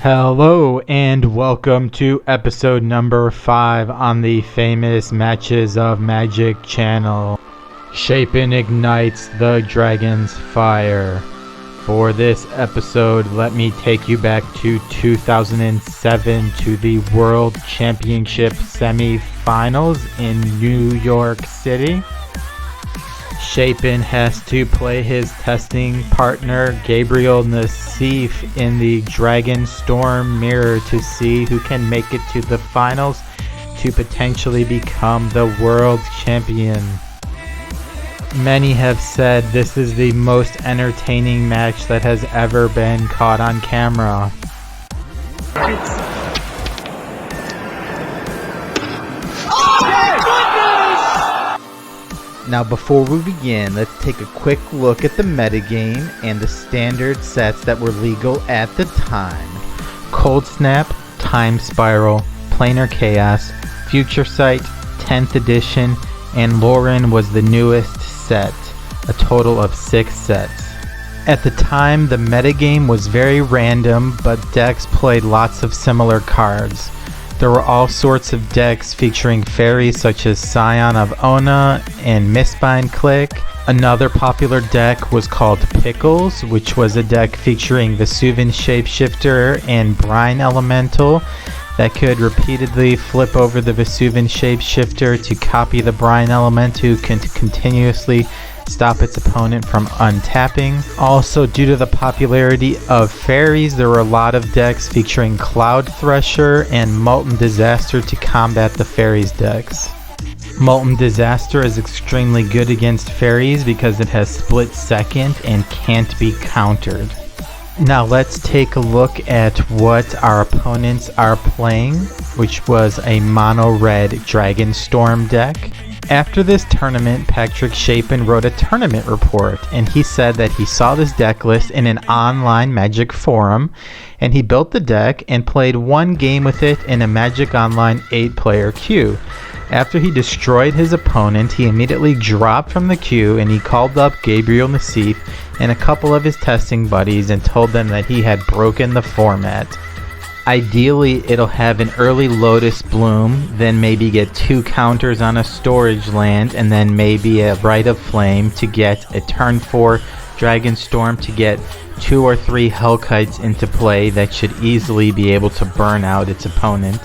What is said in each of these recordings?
Hello and welcome to episode number 5 on the famous Matches of Magic channel. Chapin ignites the dragon's fire. For this episode, let me take you back to 2007 to the World Championship Semifinals in New York City. Chapin has to play his testing partner Gabriel Nassif in the Dragonstorm Mirror to see who can make it to the finals to potentially become the world champion. Many have said this is the most entertaining match that has ever been caught on camera. Now before we begin, let's take a quick look at the metagame and the standard sets that were legal at the time. Cold Snap, Time Spiral, Planar Chaos, Future Sight, 10th edition, and Lauren was the newest set, a total of 6 sets. At the time, the metagame was very random, but decks played lots of similar cards. There were all sorts of decks featuring fairies such as Scion of Ona and Mistbind Click. Another popular deck was called Pickles, which was a deck featuring Vesuvian Shapeshifter and Brine Elemental that could repeatedly flip over the Vesuvian Shapeshifter to copy the Brine Elemental to continuously stop its opponent from untapping. Also, due to the popularity of fairies, there were a lot of decks featuring Cloud Thresher and Molten Disaster to combat the fairies decks. Molten Disaster is extremely good against fairies because it has split second and can't be countered. Now let's take a look at what our opponents are playing, which was a mono red Dragonstorm deck. After this tournament, Patrick Chapin wrote a tournament report, and he said that he saw this deck list in an online Magic forum, and he built the deck and played one game with it in a Magic Online 8-player queue. After he destroyed his opponent, he immediately dropped from the queue and he called up Gabriel Nassif and a couple of his testing buddies and told them that he had broken the format. Ideally, it'll have an early Lotus Bloom, then maybe get 2 counters on a storage land, and then maybe a Rite of Flame to get a turn 4 Dragonstorm to get 2 or 3 Hellkites into play that should easily be able to burn out its opponent.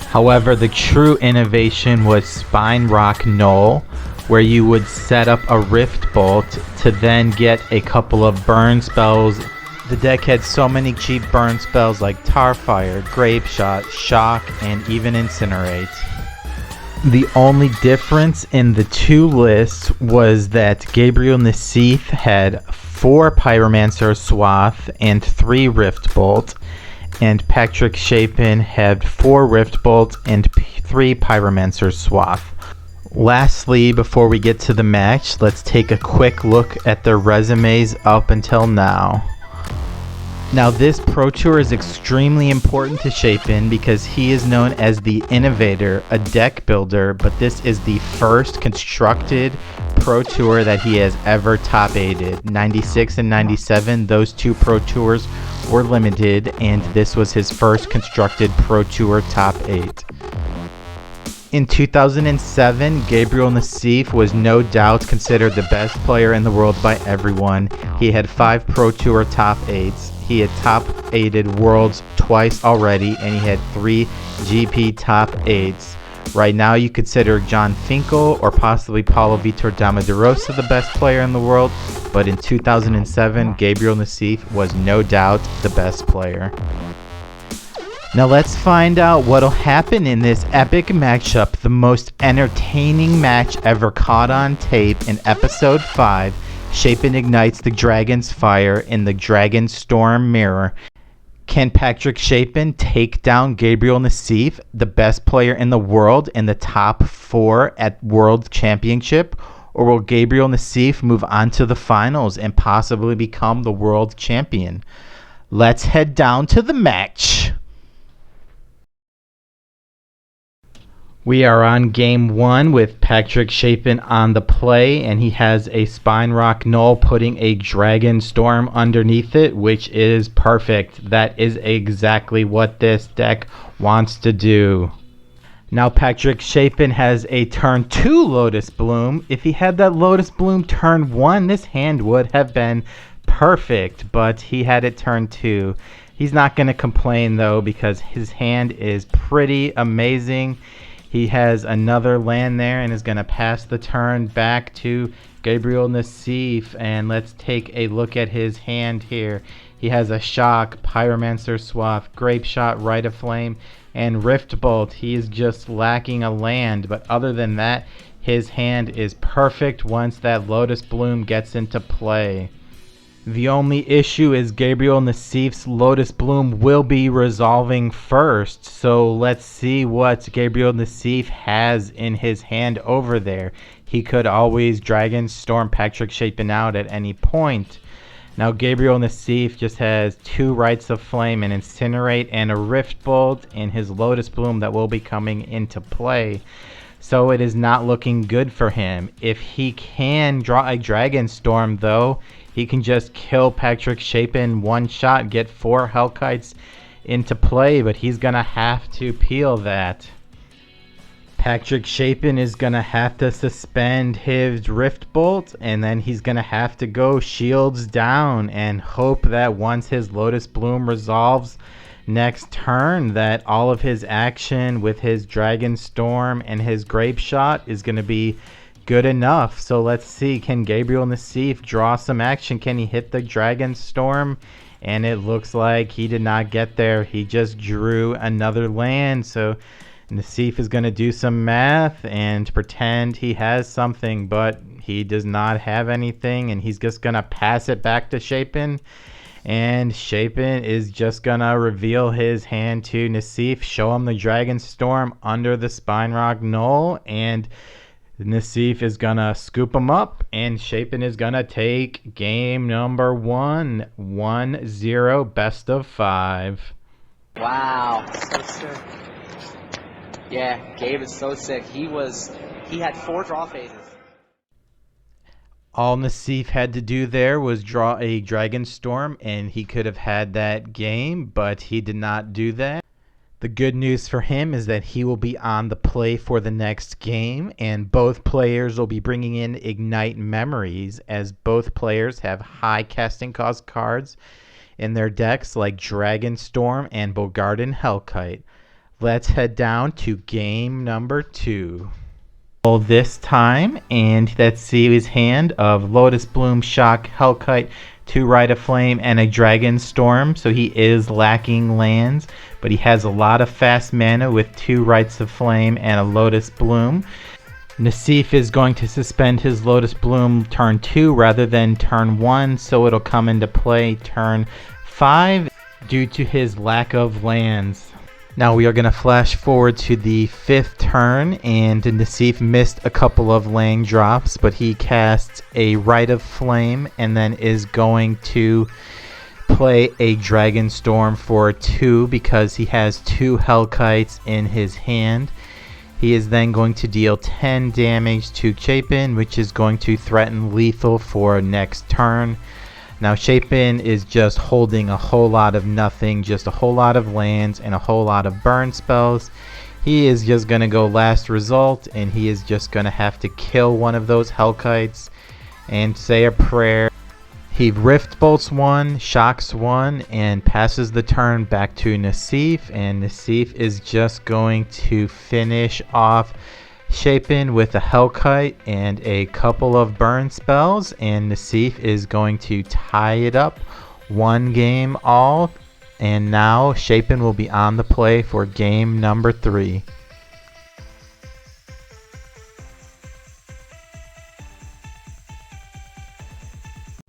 However, the true innovation was Spine Rock Knoll, where you would set up a Rift Bolt to then get a couple of burn spells. The deck had so many cheap burn spells like Tarfire, Grape Shot, Shock, and even Incinerate. The only difference in the two lists was that Gabriel Nassif had 4 Pyromancer Swath and 3 Rift Bolt, and Patrick Chapin had 4 Rift Bolt and 3 Pyromancer Swath. Lastly, before we get to the match, let's take a quick look at their resumes up until now. Now this Pro Tour is extremely important to Chapin because he is known as the Innovator, a deck builder, but this is the first constructed Pro Tour that he has ever top 8'd. 96 and 97, those 2 Pro Tours were limited, and this was his first constructed Pro Tour top 8. In 2007, Gabriel Nassif was no doubt considered the best player in the world by everyone. He had 5 Pro Tour top 8s. He had top 8'd Worlds twice already, and he had 3 GP top 8s. Right now, you consider John Finkel or possibly Paulo Vitor Damaderosa the best player in the world, but in 2007, Gabriel Nassif was no doubt the best player. Now let's find out what'll happen in this epic matchup, the most entertaining match ever caught on tape in episode 5. Chapin ignites the dragon's fire in the Dragonstorm Mirror. Can Patrick Chapin take down Gabriel Nassif, the best player in the world, in the top 4 at World Championship? Or will Gabriel Nassif move on to the finals and possibly become the world champion? Let's head down to the match. We are on game 1 with Patrick Chapin on the play, and he has a Spine Rock Null putting a Dragonstorm underneath it, which is perfect. That is exactly what this deck wants to do. Now Patrick Chapin has a turn 2 Lotus Bloom. If he had that Lotus Bloom turn 1, this hand would have been perfect, but he had it turn 2. He's not going to complain though, because his hand is pretty amazing. He has another land there and is going to pass the turn back to Gabriel Nassif. And let's take a look at his hand here. He has a Shock, Pyromancer Swath, Grape Shot, Rite of Flame, and Rift Bolt. He is just lacking a land, but other than that, his hand is perfect once that Lotus Bloom gets into play. The only issue is Gabriel Nassif's Lotus Bloom will be resolving first. So let's see what Gabriel Nassif has in his hand over there. He could always Dragonstorm Patrick Chapin out at any point. Now Gabriel Nassif just has 2 Rites of Flame, an Incinerate, and a Rift Bolt in his Lotus Bloom that will be coming into play. So it is not looking good for him. If he can draw a Dragonstorm though, he can just kill Patrick Chapin one shot, get 4 Hellkites into play, but he's going to have to peel that. Patrick Chapin is going to have to suspend his Rift Bolt, and then he's going to have to go shields down and hope that once his Lotus Bloom resolves next turn, that all of his action with his Dragonstorm and his Grape Shot is going to be good enough. So let's see, can Gabriel Nassif draw some action? Can he hit the Dragonstorm? And it looks like he did not get there. He just drew another land. So Nassif is going to do some math and pretend he has something, but he does not have anything, and he's just going to pass it back to Chapin. And Chapin is just going to reveal his hand to Nassif, show him the Dragonstorm under the Spine Rock Null, and Nassif is going to scoop him up, and Chapin is going to take game number 1, 1-0, best of 5. Wow, so sick. Yeah, Gabe is so sick. He had 4 draw phases. All Nassif had to do there was draw a Dragonstorm, and he could have had that game, but he did not do that. The good news for him is that he will be on the play for the next game, and both players will be bringing in Ignite Memories, as both players have high casting cost cards in their decks like Dragonstorm and Bogarden Hellkite. Let's head down to game number 2. This time, and let's see his hand of Lotus Bloom, Shock, Hellkite, 2 Rite of Flame, and a Dragonstorm. So he is lacking lands, but he has a lot of fast mana with 2 Rites of Flame and a Lotus Bloom. Nassif is going to suspend his Lotus Bloom turn 2 rather than turn 1, so it'll come into play turn 5 due to his lack of lands. Now we are going to flash forward to the 5th turn, and Nassif missed a couple of land drops, but he casts a Rite of Flame and then is going to play a Dragonstorm for 2 because he has 2 Hellkites in his hand. He is then going to deal 10 damage to Chapin, which is going to threaten lethal for next turn. Now Chapin is just holding a whole lot of nothing, just a whole lot of lands and a whole lot of burn spells. He is just going to go last result, and he is just going to have to kill one of those Hellkites and say a prayer. He Rift Bolts 1, Shocks 1, and passes the turn back to Nassif, and Nassif is just going to finish off Chapin with a Hellkite and a couple of burn spells, and Nassif is going to tie it up 1 game all, and now Chapin will be on the play for game number 3.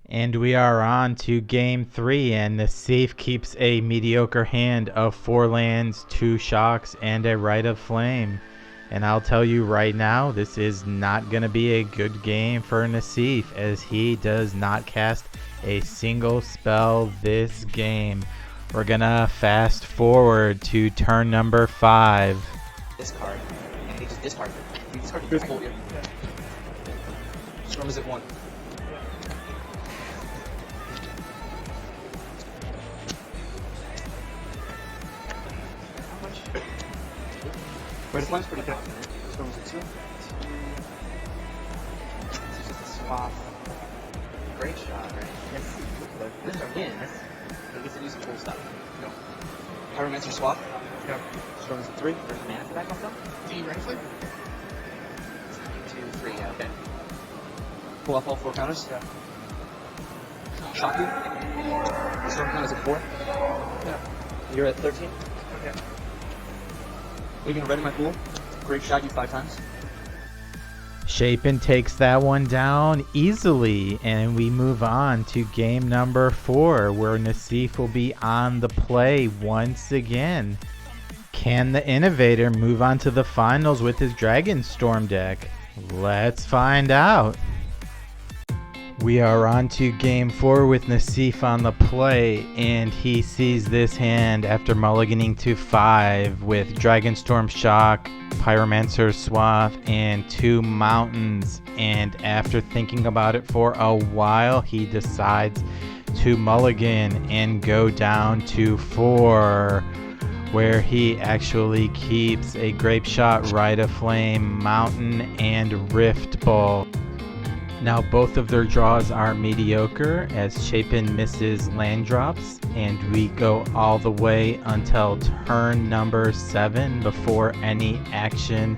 And we are on to game 3, and Nassif keeps a mediocre hand of 4 lands, 2 Shocks, and a Rite of Flame. And I'll tell you right now, this is not going to be a good game for Nassif, as he does not cast a single spell this game. We're gonna fast forward to turn number 5. This card, and he just just discard it. We discard it. Cool. Yeah. Storm is at 1. How much? Red one's pretty confident. Storm is at 2. This is just a swap. Great shot, right? Yes. This is our win. I guess it is cool stuff. No. Pyromancer swap. Yep. Storm is at 3. There's mana for that comes up. Do you ready for it? 2, 3, yeah, okay. Pull off all 4 counters? Yeah. Shock you. The storm count is at 4. Yeah. You're at 13. Okay. We're gonna ready my pool. Great shot you 5 times. Chapin takes that one down easily, and we move on to game number 4, where Nassif will be on the play once again. Can the Innovator move on to the finals with his Dragonstorm deck? Let's find out. We are on to game 4 with Nassif on the play, and he sees this hand after mulliganing to 5 with Dragonstorm Shock, Pyromancer Swath, and 2 Mountains. And after thinking about it for a while, he decides to mulligan and go down to 4, where he actually keeps a Grape Shot, Rite of Flame, Mountain, and Rift Bolt. Now both of their draws are mediocre, as Chapin misses land drops, and we go all the way until turn number 7 before any action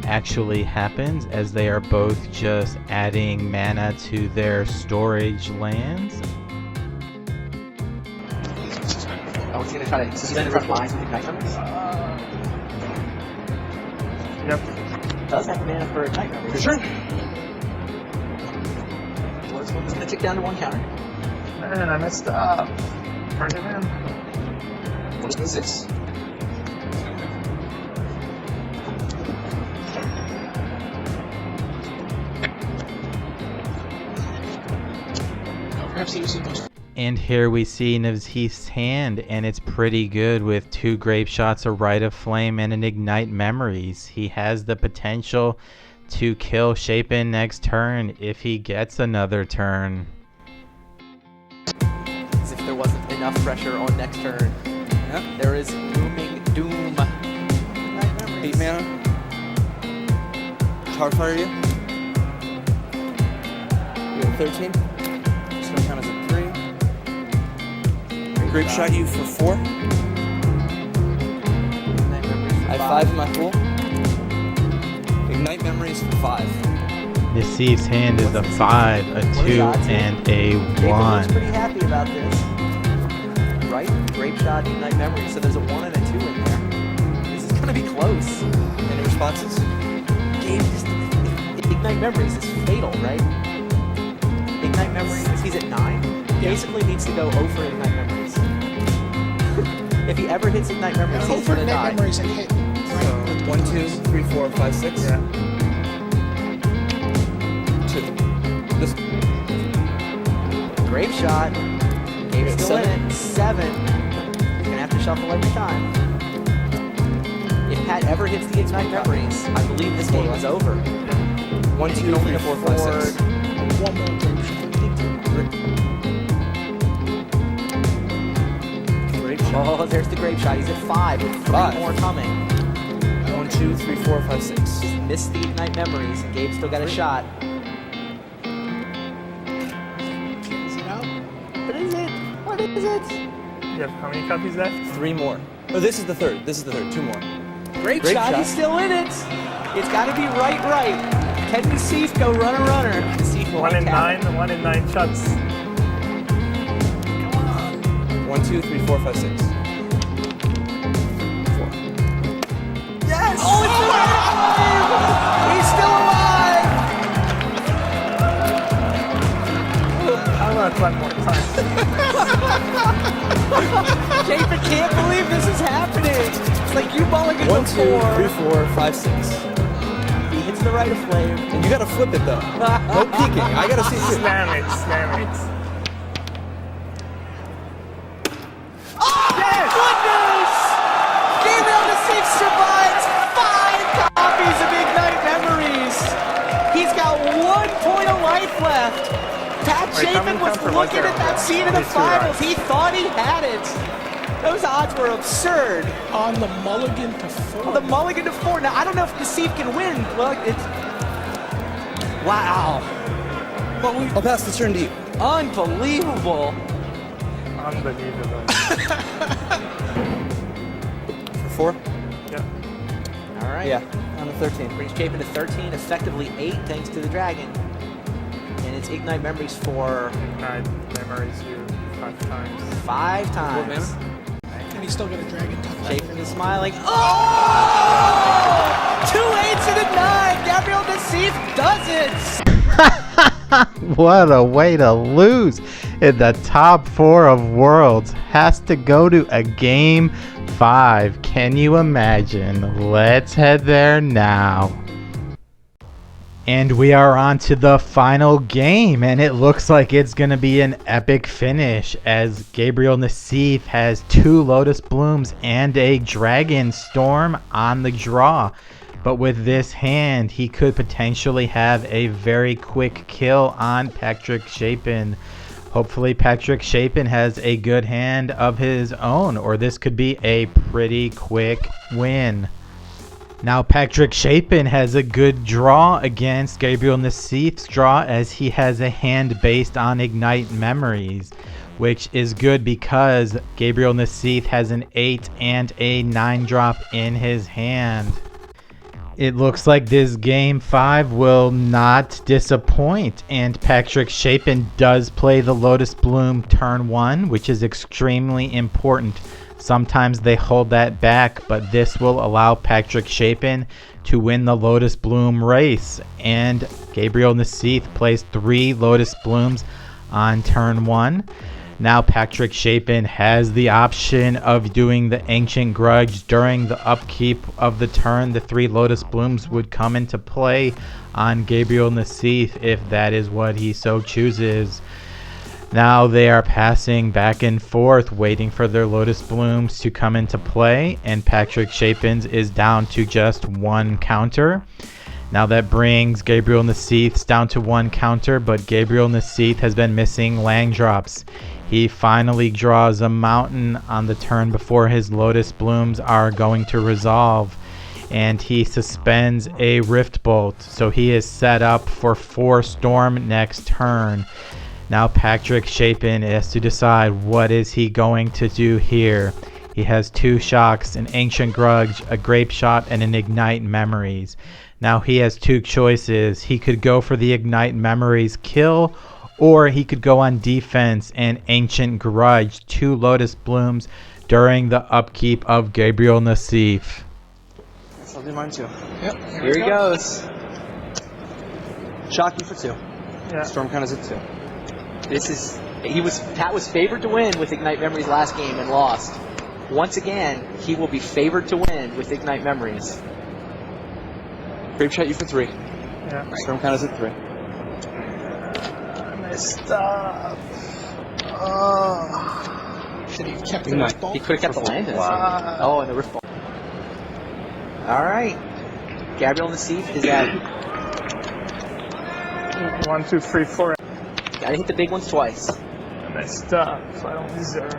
actually happens, as they are both just adding mana to their storage lands. Oh, he's gonna try to suspend front lines with Ignite Numbers? Yep. Does have mana for Ignite Numbers. For sure. It's gonna tick down to 1 counter. Man, I messed up. Turned it in. What is this? Perhaps he was supposed to. And here we see Nassif's hand, and it's pretty good with 2 Grape Shots, a Rite of Flame, and an Ignite Memories. He has the potential to kill Chapin next turn if he gets another turn. As if there wasn't enough pressure on next turn. Yep. There is looming doom. 8 mana. Power fire you. You're at 13. Storm count is at 3. Grape shot you for 4. I have 5 in my pool. Ignite memories for 5. Nassif's hand is a 5, a 2, and a 1. David pretty happy about this. Right? Grape shot, Ignite Memories. So there's a 1 and a 2 in there. This is gonna be close. Any responses? Gabe, Ignite Memories is fatal, right? Ignite Memories, he's at 9. Basically needs to go 0 for Ignite Memories. If he ever hits Ignite Memories, he's gonna die. Memories and hit. So 1, 2, 3, 4, 5, 6. Yeah. 2. This. Grape shot. Gabe's still in 7. it. 7. He's gonna have to shuffle every time. If Pat ever hits the Ignite Memories, I believe this game is over. 1, 2, 3, 4, 5, 6. One more grape shot. Grape shot. Oh, there's the Grape shot. He's at 5 with 3 5. more coming. 1, 2, 3, 4, 5, 6. Just missed the Ignite Memories, and Gabe's still got a shot. Is it out? What is it? What is it? You have how many copies left? 3 more. Oh, this is the third. 2 more. Grape Grape shot, shot. he's still in it. It's got to be right. Can Nassif go runner? Nassif will 1 in tap 9, 1 in 9 shots. 1, 2, 3, 4, 5, 6. 4. Yes! Oh, it's alive! He's still alive! I'm gonna try more times. Chapin can't believe this is happening. It's like you mulligan 1, 2, 3, before. 4, 5, 6. He hits the Rite of Flame. And you gotta flip it though. No peeking. I gotta see it. Slam it. Oh, goodness! Gabriel Nassif survives 5 copies of Chapin was looking at that scene in the finals. He thought he had it. Those odds were absurd. On the mulligan to 4. On the mulligan to 4. Now, I don't know if Nassif can win. Well, it's... Wow. I'll pass the turn to you. Unbelievable. Unbelievable. For 4? Yeah. All right. Yeah, on the 13. Brings Chapin to 13, effectively 8 thanks to the Dragon. And it's Ignite Memories for... Ignite memories you 5 times. 5 times. And he's still got a dragon touch. Chapin is smiling. Oh! 2 8s and a 9. Gabriel Nassif does it. What a way to lose in the top 4 of Worlds. Has to go to a game 5. Can you imagine? Let's head there now. And we are on to the final game, and it looks like it's going to be an epic finish as Gabriel Nassif has 2 Lotus Blooms and a Dragonstorm on the draw. But with this hand, he could potentially have a very quick kill on Patrick Chapin. Hopefully Patrick Chapin has a good hand of his own, or this could be a pretty quick win. Now Patrick Chapin has a good draw against Gabriel Nassif's draw, as he has a hand based on Ignite Memories, which is good because Gabriel Nassif has an 8 and a 9 drop in his hand. It looks like this game 5 will not disappoint, and Patrick Chapin does play the Lotus Bloom turn 1, which is extremely important. Sometimes they hold that back, but this will allow Patrick Chapin to win the Lotus Bloom race. And Gabriel Nassif plays 3 Lotus Blooms on turn 1. Now Patrick Chapin has the option of doing the Ancient Grudge during the upkeep of the turn. The 3 Lotus Blooms would come into play on Gabriel Nassif if that is what he so chooses. Now they are passing back and forth, waiting for their Lotus Blooms to come into play, and Patrick Chapin's is down to just 1 counter. Now that brings Gabriel Nassif's down to 1 counter, but Gabriel Nassif has been missing land drops. He finally draws a mountain on the turn before his Lotus Blooms are going to resolve, and he suspends a Rift Bolt, so he is set up for 4 Storm next turn. Now Patrick Chapin has to decide what is he going to do here. He has 2 shocks, an Ancient Grudge, a Grape Shot, and an Ignite Memories. Now he has 2 choices. He could go for the Ignite Memories kill, or he could go on defense and Ancient Grudge 2 Lotus Blooms during the upkeep of Gabriel Nassif. I'll do mine too. Yep. Here he goes. Shock you for 2. Yeah. Storm count is at 2. Pat was favored to win with Ignite Memories last game and lost. Once again, he will be favored to win with Ignite Memories. Grape shot you for 3. Yeah. Storm count is at 3. I messed up. Oh. Should he have kept the Ignite. Rift Bolt? He could have kept the land. Wow. Oh, and the Rift Bolt. All right. Gabriel Nassif is at... 1, 2, 3, 4. Gotta hit the big ones twice. I messed up. I don't deserve.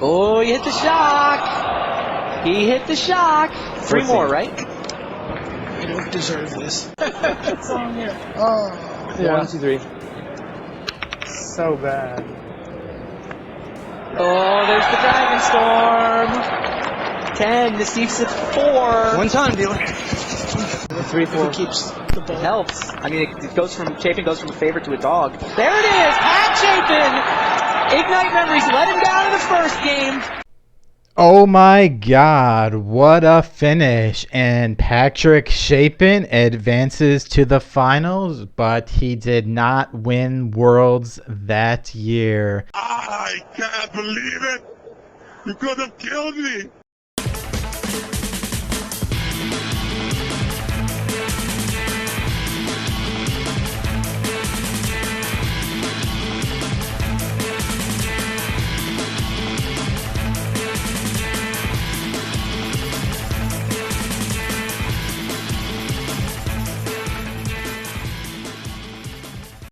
Oh, he hit the shock! He hit the shock! 3 more, right? I don't deserve this. What's on here? Oh. Yeah. 1, 2, 3. So bad. Oh, there's the Dragonstorm! 10, Nassif's at 4. 1 time, dealer. 3, 4. He keeps the It ball. helps. I mean, it goes from Chapin goes from a favorite to a dog. There it is, Pat Chapin. Ignite Memories let him down in the first game. Oh my God, what a finish. And Patrick Chapin advances to the finals, but he did not win Worlds that year. I can't believe it! You could have killed me!